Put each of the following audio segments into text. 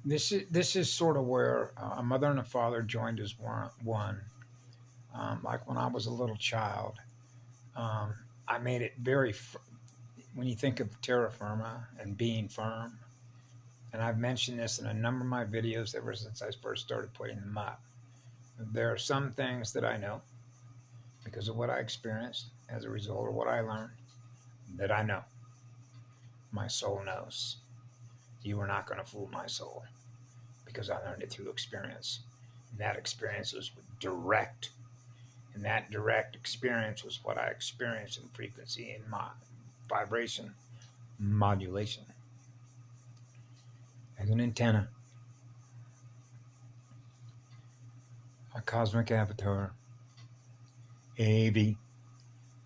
This is sort of where a mother and a father joined as one. Like when I was a little child, um, I made it when you think of terra firma and being firm, and I've mentioned this in a number of my videos ever since I first started putting them up. There are some things that I know because of what I experienced as a result of what I learned that I know. My soul knows. You are not going to fool my soul because I learned it through experience. And that experience was direct. And that direct experience was what I experienced in frequency and vibration modulation. As an antenna, a cosmic avatar, AV,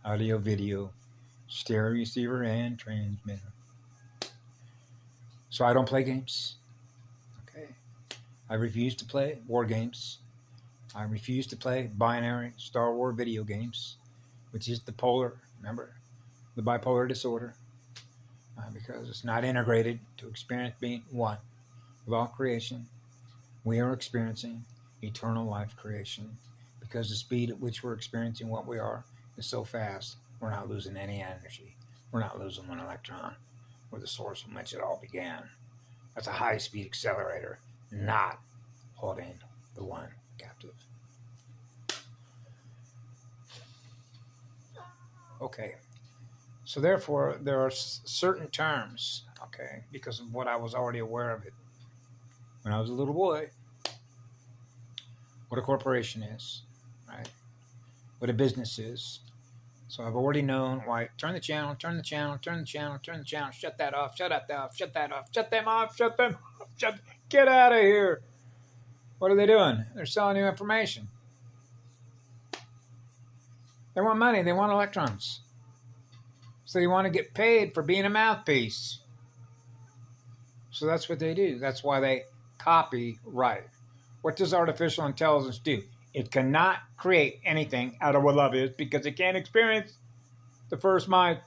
audio, video, stereo receiver, and transmitter. So I don't play games. Okay. I refuse to play war games. I refuse to play binary Star Wars video games, which is the bipolar disorder, because it's not integrated to experience being one with all creation. We are experiencing eternal life creation because the speed at which we're experiencing what we are is so fast, we're not losing any energy. We're not losing one electron. We're the source from which it all began. That's a high-speed accelerator, not holding the one captive. Okay, so therefore there are certain terms, okay, because of what I was already aware of it when I was a little boy, what a corporation is, right, what a business is. So I've already known why. Turn the channel, turn the channel, turn the channel, turn the channel, shut that off, shut that off, shut that off, shut them off, shut them off, get out of here. What are they doing? They're selling you information. They want money, they want electrons. So you want to get paid for being a mouthpiece. So that's what they do. That's why they copyright. What does artificial intelligence do? It cannot create anything out of what love is because it can't experience the first mind.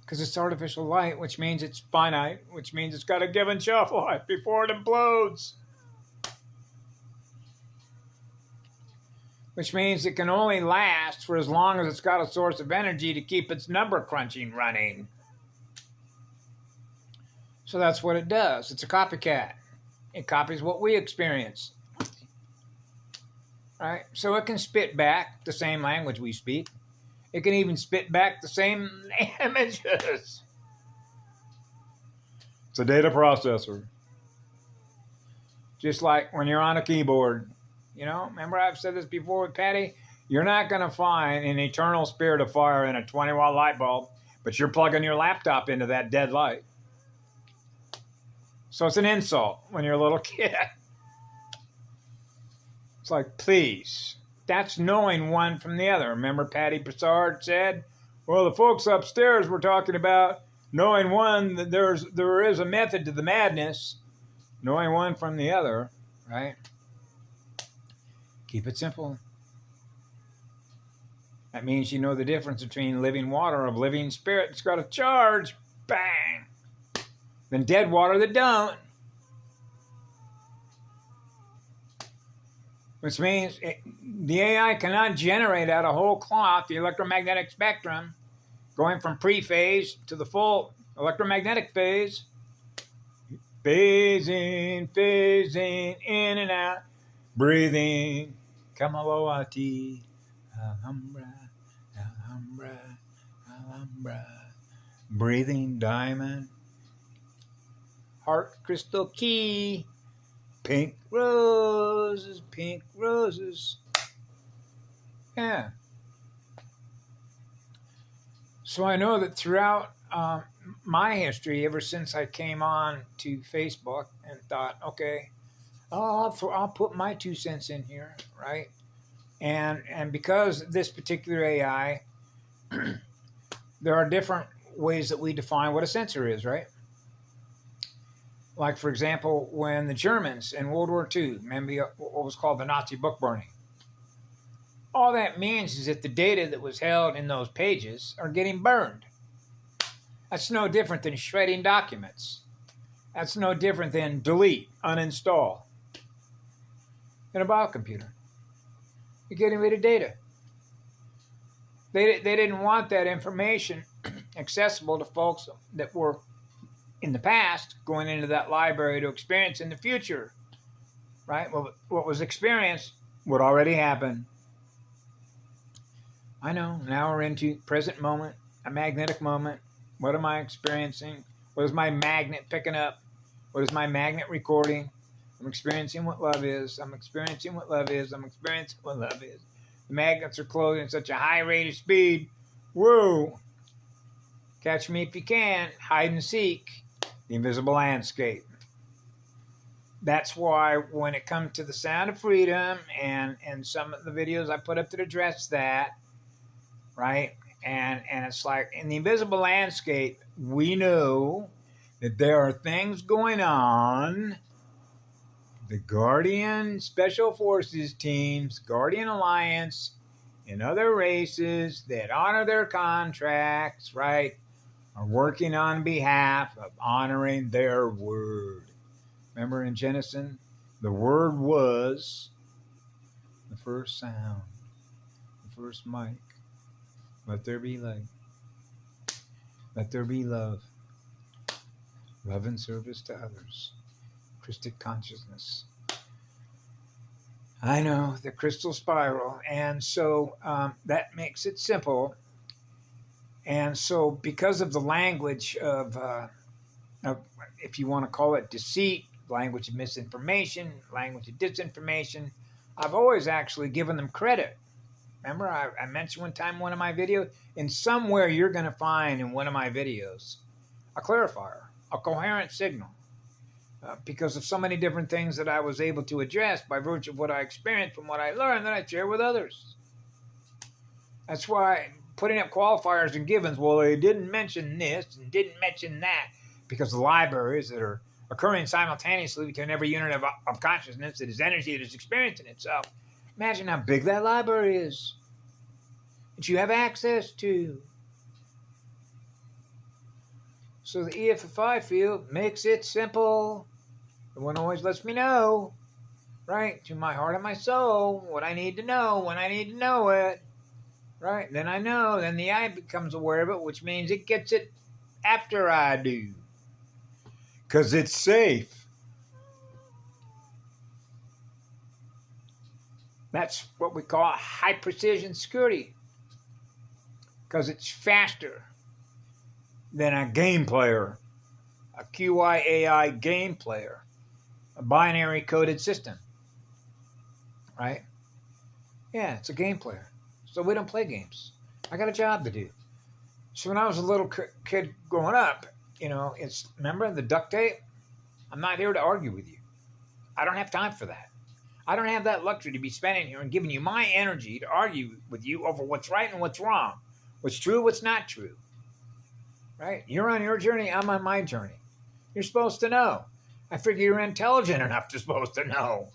Because it's artificial light, which means it's finite, which means it's got a given shelf life before it implodes. Which means it can only last for as long as it's got a source of energy to keep its number crunching running. So that's what it does. It's a copycat. It copies what we experience. Right? So it can spit back the same language we speak. It can even spit back the same images. It's a data processor. Just like when you're on a keyboard. You know, remember I've said this before with Patty? You're not going to find an eternal spirit of fire in a 20-watt light bulb, but you're plugging your laptop into that dead light. So it's an insult when you're a little kid. It's like, please. That's knowing one from the other. Remember Patty Broussard said, well, the folks upstairs were talking about knowing one, that there is a method to the madness. Knowing one from the other, right? Keep it simple. That means you know the difference between living water of living spirit that's got a charge. Bang! Than dead water that don't. Which means the AI cannot generate out of whole cloth the electromagnetic spectrum going from pre-phase to the full electromagnetic phase. Phasing in and out. Breathing. Kamaloati. Alhambra. Alhambra. Alhambra. Breathing diamond. Heart crystal key. Pink roses, pink roses. Yeah. So I know that throughout my history, ever since I came on to Facebook and thought, okay, I'll put my 2 cents in here, right? And because this particular AI, there are different ways that we define what a sensor is, right? Like, for example, when the Germans in World War II, remember what was called the Nazi book burning. All that means is that the data that was held in those pages are getting burned. That's no different than shredding documents. That's no different than delete, uninstall in a biocomputer. You're getting rid of data. They didn't want that information accessible to folks that were in the past going into that library to experience in the future, right? Well, what was experienced would already happen. I know, now we're into present moment, a magnetic moment. What am I experiencing? What is my magnet picking up? What is my magnet recording? I'm experiencing what love is. I'm experiencing what love is. I'm experiencing what love is. The magnets are closing at such a high rate of speed. Whoa! Catch me if you can. Hide and seek. The invisible landscape. That's why when it comes to the sound of freedom and some of the videos I put up that address that, right? And it's like in the invisible landscape, we know that there are things going on. The Guardian Special Forces teams, Guardian Alliance, and other races that honor their contracts, right, are working on behalf of honoring their word. Remember in Genesis, the word was the first sound, the first mic. Let there be light. Let there be love. Love and service to others. Christic consciousness. I know, the crystal spiral. And so that makes it simple. And so because of the language of if you want to call it deceit, language of misinformation, language of disinformation, I've always actually given them credit. Remember, I mentioned one time in one of my videos, in somewhere you're going to find in one of my videos a clarifier, a coherent signal, because of so many different things that I was able to address by virtue of what I experienced from what I learned that I share with others. That's why putting up qualifiers and givens, well, they didn't mention this and didn't mention that, because the libraries that are occurring simultaneously between every unit of consciousness that is energy that is experiencing itself. Imagine how big that library is that you have access to. So the EFFI field makes it simple. The one always lets me know, right, to my heart and my soul, what I need to know when I need to know it. Right? Then I know. Then the I becomes aware of it, which means it gets it after I do. Because it's safe. That's what we call high precision security. Because it's faster than a game player, a QIAI game player, a binary coded system. Right? Yeah, it's a game player. So we don't play games. I got a job to do. So when I was a little kid growing up, you know, remember the duct tape? I'm not here to argue with you. I don't have time for that. I don't have that luxury to be spending here and giving you my energy to argue with you over what's right and what's wrong, what's true, what's not true. Right? You're on your journey, I'm on my journey. You're supposed to know. I figure you're intelligent enough to supposed to know.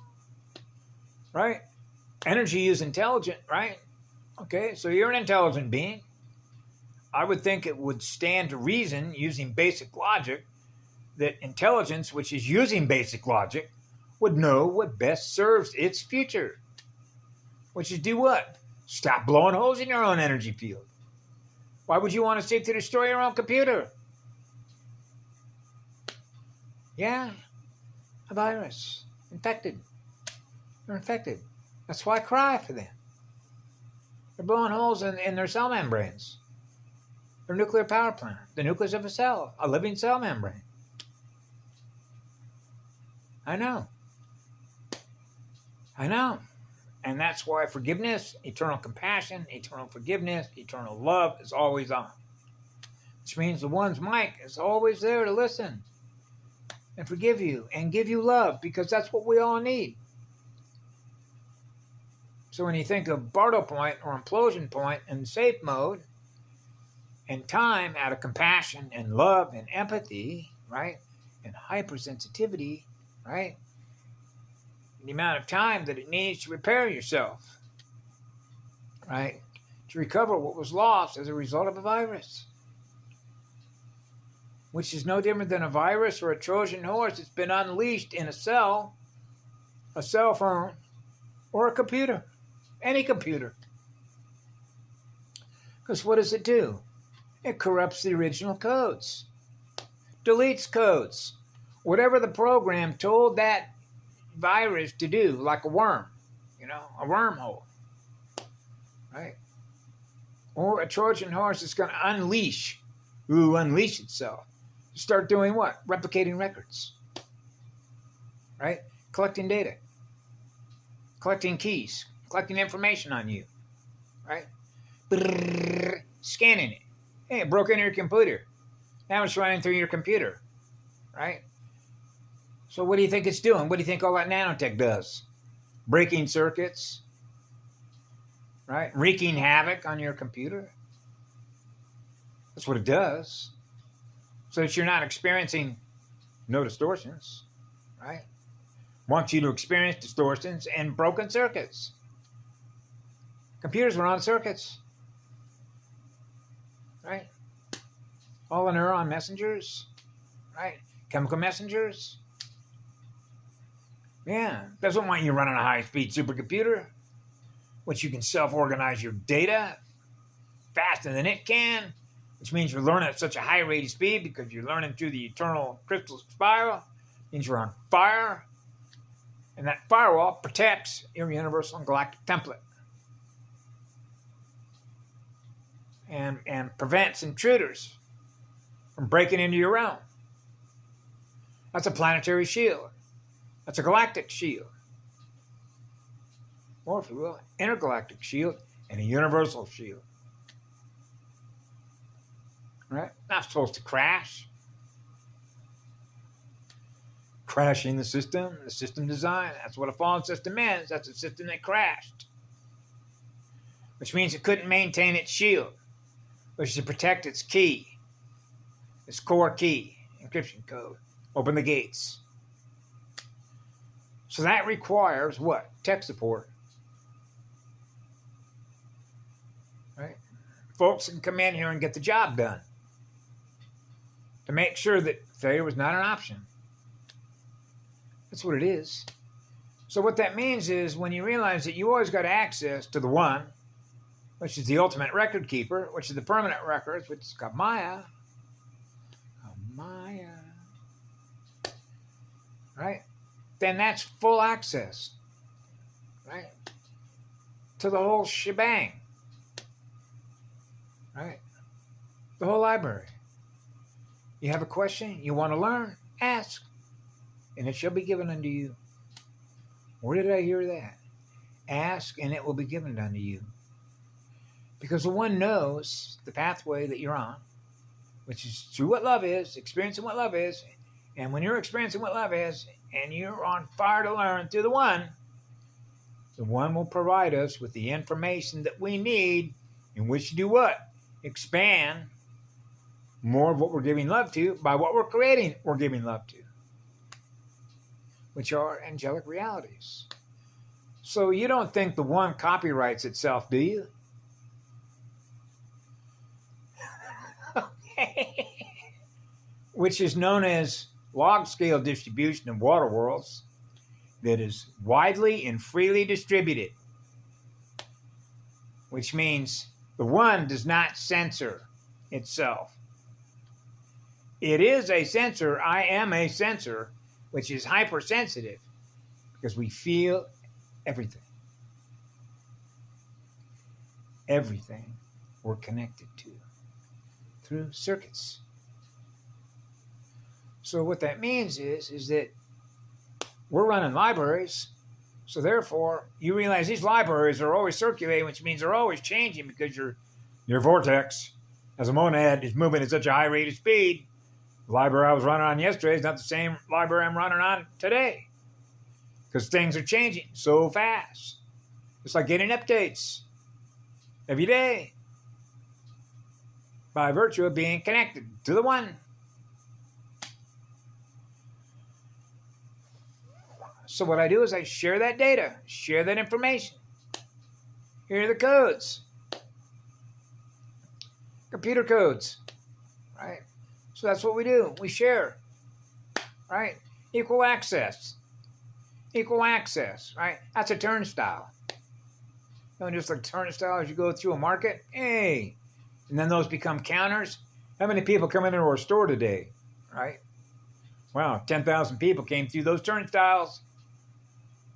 Right? Energy is intelligent, right? Okay, so you're an intelligent being. I would think it would stand to reason, using basic logic, that intelligence, which is using basic logic, would know what best serves its future. Which is do what? Stop blowing holes in your own energy field. Why would you want to seek to destroy your own computer? Yeah, a virus. Infected. They're infected. That's why I cry for them. They're blowing holes in their cell membranes. Their nuclear power plant. The nucleus of a cell. A living cell membrane. I know. And that's why forgiveness, eternal compassion, eternal forgiveness, eternal love is always on. Which means the one's mic is always there to listen and forgive you and give you love, because that's what we all need. So when you think of Bardo point or implosion point in safe mode, and time out of compassion and love and empathy, right, and hypersensitivity, right, the amount of time that it needs to repair yourself, right, to recover what was lost as a result of a virus. which is no different than a virus or a Trojan horse that's been unleashed in a cell phone, or a computer, any computer. Because what does it do? It corrupts the original codes, deletes codes, whatever the program told that virus to do, like a worm, a wormhole, right? Or a Trojan horse is going to unleash itself. Start doing what? Replicating records, right? Collecting data, collecting keys, collecting information on you, right? Scanning it. Hey, it broke into your computer. Now it's running through your computer, right? So what do you think it's doing? What do you think all that nanotech does? Breaking circuits, right? Wreaking havoc on your computer. That's what it does. So that you're not experiencing no distortions, right? Wants you to experience distortions and broken circuits. Computers run on circuits, right? All the neuron messengers, right? Chemical messengers. Yeah, doesn't want you running a high-speed supercomputer, which you can self-organize your data faster than it can, which means you're learning at such a high rate of speed because you're learning through the eternal crystal spiral. It means you're on fire, and that firewall protects your universal and galactic template and prevents intruders from breaking into your realm. That's a planetary shield. That's a galactic shield. Or, if you will, intergalactic shield and a universal shield. Right? Not supposed to crash. Crashing the system design. That's what a fallen system is. That's a system that crashed. Which means it couldn't maintain its shield, which is to protect its key, its core key, encryption code. Open the gates. So that requires what? Tech support. Right? Folks can come in here and get the job done to make sure that failure was not an option. That's what it is. So what that means is when you realize that you always got access to the one, which is the ultimate record keeper, which is the permanent records, which is Kamaya. Right? Then that's full access, right? To the whole shebang, right? The whole library. You have a question, you want to learn, ask, and it shall be given unto you. Where did I hear that? Ask, and it will be given unto you. Because the one knows the pathway that you're on, which is through what love is, experiencing what love is. And when you're experiencing what love is, and you're on fire to learn through the one will provide us with the information that we need in which to do what? Expand more of what we're giving love to by what we're creating we're giving love to, which are angelic realities. So you don't think the one copyrights itself, do you? Okay. Which is known as log-scale distribution of water worlds that is widely and freely distributed, which means the one does not censor itself. It is a sensor. I am a sensor, which is hypersensitive because we feel everything. Everything we're connected to through circuits. So what that means is that we're running libraries. So therefore, you realize these libraries are always circulating, which means they're always changing because your vortex as a monad is moving at such a high rate of speed. The library I was running on yesterday is not the same library I'm running on today because things are changing so fast. It's like getting updates every day by virtue of being connected to the one. So what I do is I share that data, share that information. Here are the codes. Computer codes, right? So that's what we do. We share, right? Equal access. Equal access, right? That's a turnstile. Just like turnstile as you go through a market. Hey. And then those become counters. How many people come into our store today, right? Wow, 10,000 people came through those turnstiles.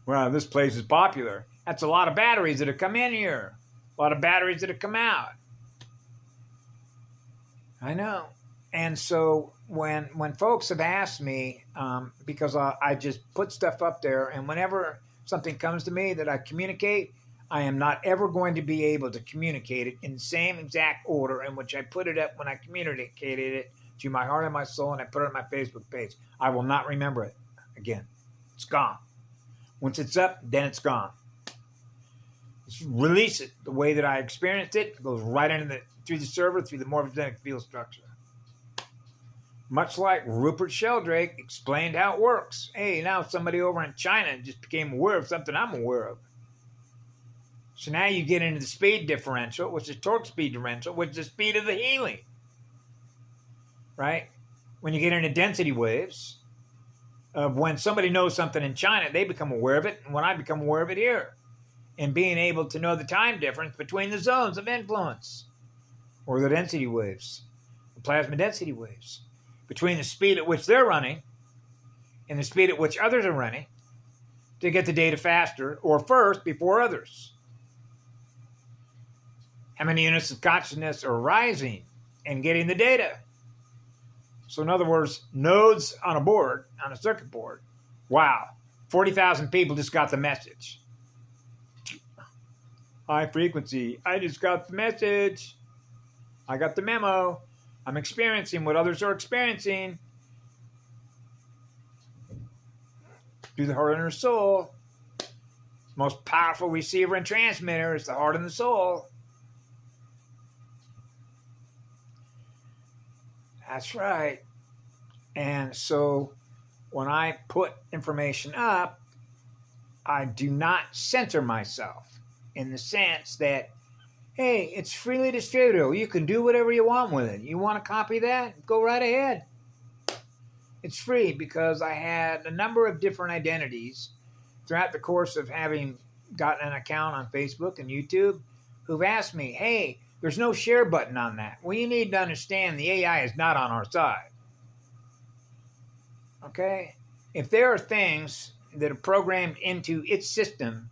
Wow, this place is popular. That's a lot of batteries that have come in here. A lot of batteries that have come out. I know. And so when folks have asked me, because I just put stuff up there, and whenever something comes to me that I communicate, I am not ever going to be able to communicate it in the same exact order in which I put it up when I communicated it to my heart and my soul, and I put it on my Facebook page. I will not remember it again. It's gone. Once it's up, then it's gone. Just release it the way that I experienced it. It goes right into through the server, through the morphogenetic field structure. Much like Rupert Sheldrake explained how it works. Hey, now somebody over in China just became aware of something I'm aware of. So now you get into the speed differential, which is torque speed differential, which is the speed of the healing. Right? When you get into density waves, of when somebody knows something in China, they become aware of it, and when I become aware of it here. And being able to know the time difference between the zones of influence, or the density waves, the plasma density waves, between the speed at which they're running and the speed at which others are running, to get the data faster or first before others. How many units of consciousness are rising and getting the data? So in other words, nodes on a board, on a circuit board, wow, 40,000 people just got the message. High frequency, I just got the message. I got the memo. I'm experiencing what others are experiencing. Through the heart and the soul. Most powerful receiver and transmitter is the heart and the soul. That's right. And so when I put information up, I do not center myself in the sense that, hey, it's freely distributable. You can do whatever you want with it. You want to copy that? Go right ahead. It's free because I had a number of different identities throughout the course of having gotten an account on Facebook and YouTube who've asked me, hey, there's no share button on that. Well, you need to understand the AI is not on our side. Okay? If there are things that are programmed into its system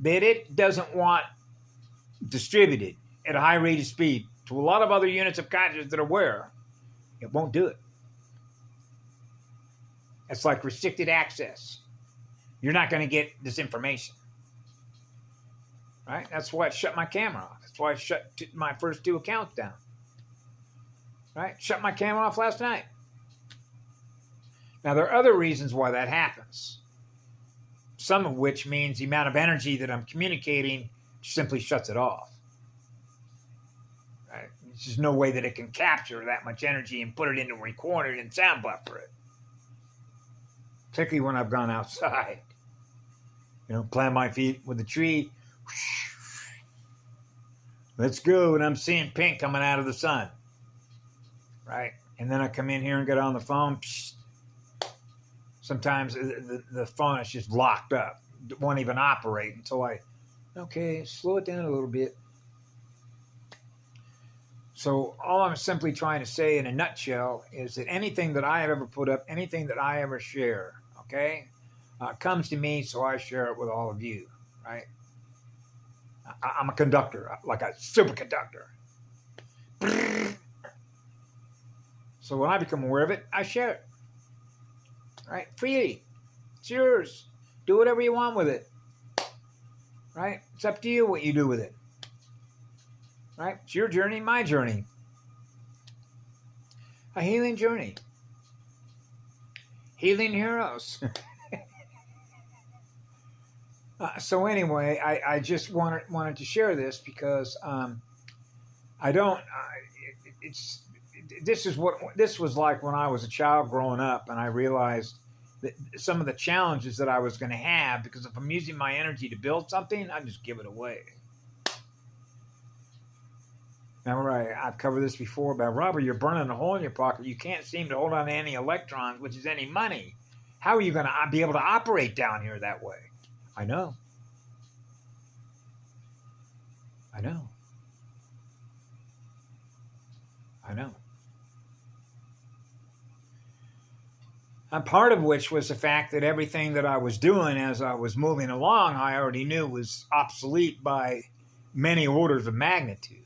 that it doesn't want distributed at a high rate of speed to a lot of other units of consciousness that are aware, it won't do it. It's like restricted access. You're not going to get this information. Right? That's why I shut my camera off. That's why I shut my first 2 accounts down. Right? Shut my camera off last night. Now, there are other reasons why that happens. Some of which means the amount of energy that I'm communicating simply shuts it off. Right? There's just no way that it can capture that much energy and put it into a recorder and sound buffer it. Particularly when I've gone outside. Plant my feet with a tree. Let's go. And I'm seeing pink coming out of the sun. Right? And then I come in here and get on the phone. Sometimes the phone is just locked up. It won't even operate until okay, slow it down a little bit. So all I'm simply trying to say in a nutshell is that anything that I have ever put up, anything that I ever share, okay, comes to me, so I share it with all of you, right? I'm a conductor, like a superconductor. So when I become aware of it, I share it. Right? Freely. It's yours. Do whatever you want with it. Right? It's up to you what you do with it. Right? It's your journey, my journey. A healing journey. Healing heroes. So anyway, I just wanted to share this because this was like when I was a child growing up, and I realized that some of the challenges that I was going to have, because if I'm using my energy to build something, I just give it away. All right, I've covered this before about Robert. You're burning a hole in your pocket. You can't seem to hold on to any electrons, which is any money. How are you going to be able to operate down here that way? I know. I know. I know. And part of which was the fact that everything that I was doing as I was moving along, I already knew was obsolete by many orders of magnitude.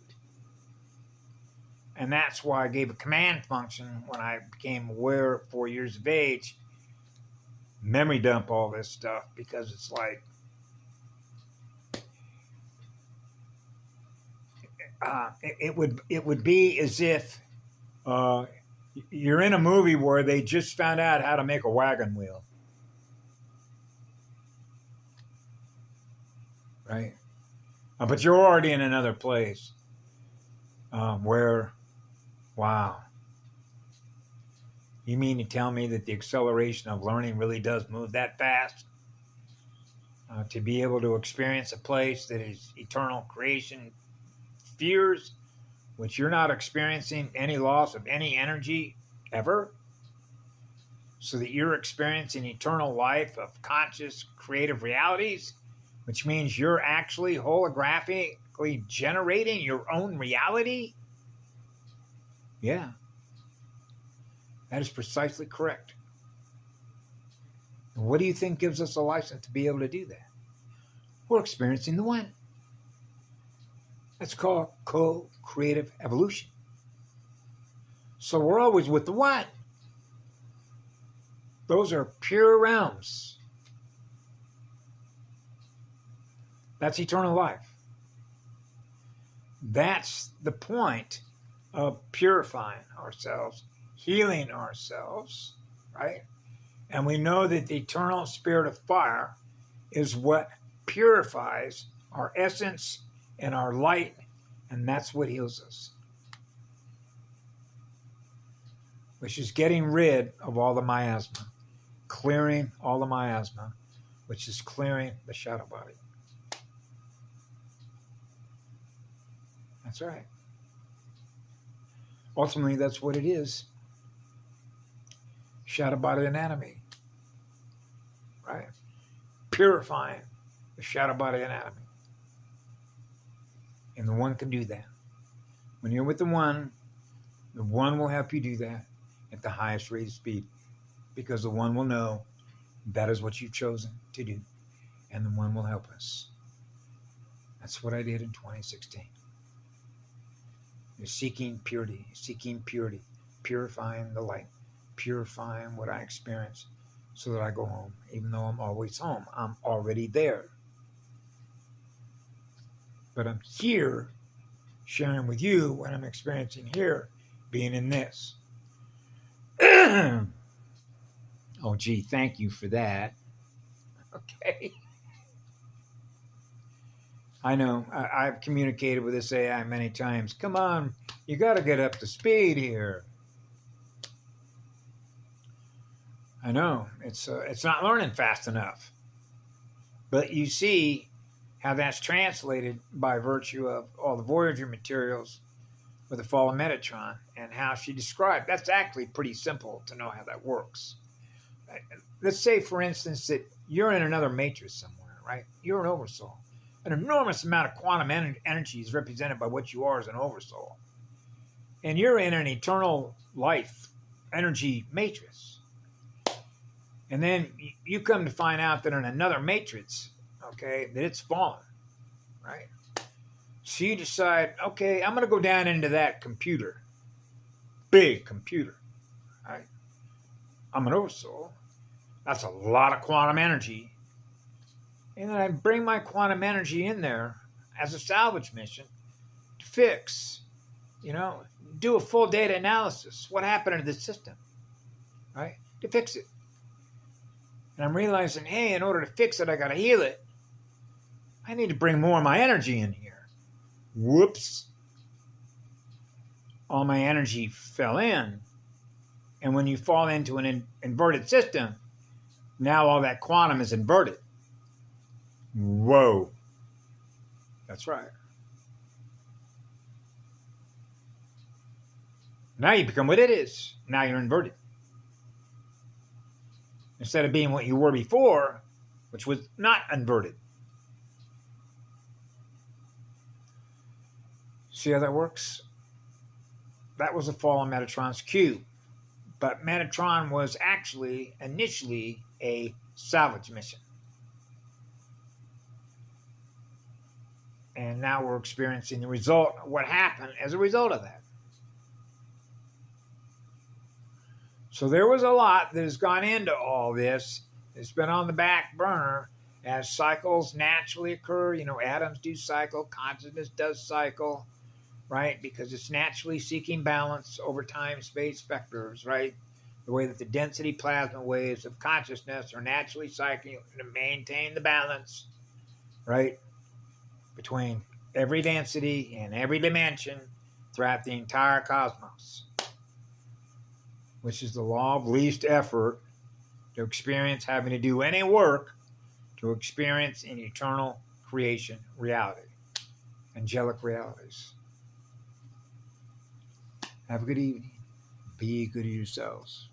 And that's why I gave a command function when I became aware at 4 years of age, memory dump all this stuff, because it's like, it would be as if you're in a movie where they just found out how to make a wagon wheel, right? But you're already in another place where, wow. You mean to tell me that the acceleration of learning really does move that fast? To be able to experience a place that is eternal creation fears, which you're not experiencing any loss of any energy ever, so that you're experiencing eternal life of conscious creative realities, which means you're actually holographically generating your own reality? Yeah. That is precisely correct. And what do you think gives us a license to be able to do that? We're experiencing the one. That's called co-creative evolution. So we're always with the one. Those are pure realms. That's eternal life. That's the point of purifying ourselves, healing ourselves, right? And we know that the eternal spirit of fire is what purifies our essence and our light, and that's what heals us. Which is getting rid of all the miasma, clearing all the miasma, which is clearing the shadow body. That's right. Ultimately, that's what it is. Shadow body anatomy. Right? Purifying the shadow body anatomy. And the one can do that. When you're with the one will help you do that at the highest rate of speed. Because the one will know that is what you've chosen to do. And the one will help us. That's what I did in 2016. You're seeking purity, purifying the light, purifying what I experience so that I go home. Even though I'm always home, I'm already there. But I'm here sharing with you what I'm experiencing here, being in this. Oh, gee, thank you for that. Okay. I know. I've communicated with this AI many times. Come on, you got to get up to speed here. I know. It's not learning fast enough. But you see how that's translated by virtue of all the Voyager materials with the fall of Metatron and how she described. That's actually pretty simple to know how that works. Let's say, for instance, that you're in another matrix somewhere, right? You're an oversoul. An enormous amount of quantum energy is represented by what you are as an oversoul. And you're in an eternal life energy matrix. And then you come to find out that in another matrix, okay, that it's fallen, right? So you decide, okay, I'm going to go down into that computer. Big computer, right? I'm an oversoul. That's a lot of quantum energy. And then I bring my quantum energy in there as a salvage mission to fix, do a full data analysis. What happened to the system, right? To fix it. And I'm realizing, hey, in order to fix it, I got to heal it. I need to bring more of my energy in here. Whoops. All my energy fell in. And when you fall into an inverted system, now all that quantum is inverted. Whoa. That's right. Now you become what it is. Now you're inverted. Instead of being what you were before, which was not inverted. See how that works? That was the fall of Metatron's Cube. But Metatron was actually initially a salvage mission. And now we're experiencing the result of what happened as a result of that. So there was a lot that has gone into all this. It's been on the back burner as cycles naturally occur. You know, atoms do cycle, consciousness does cycle, right? Because it's naturally seeking balance over time, space, vectors, right? The way that the density plasma waves of consciousness are naturally cycling to maintain the balance, right? Between every density and every dimension throughout the entire cosmos, which is the law of least effort to experience having to do any work to experience an eternal creation reality, angelic realities. Have a good evening. Be good to yourselves.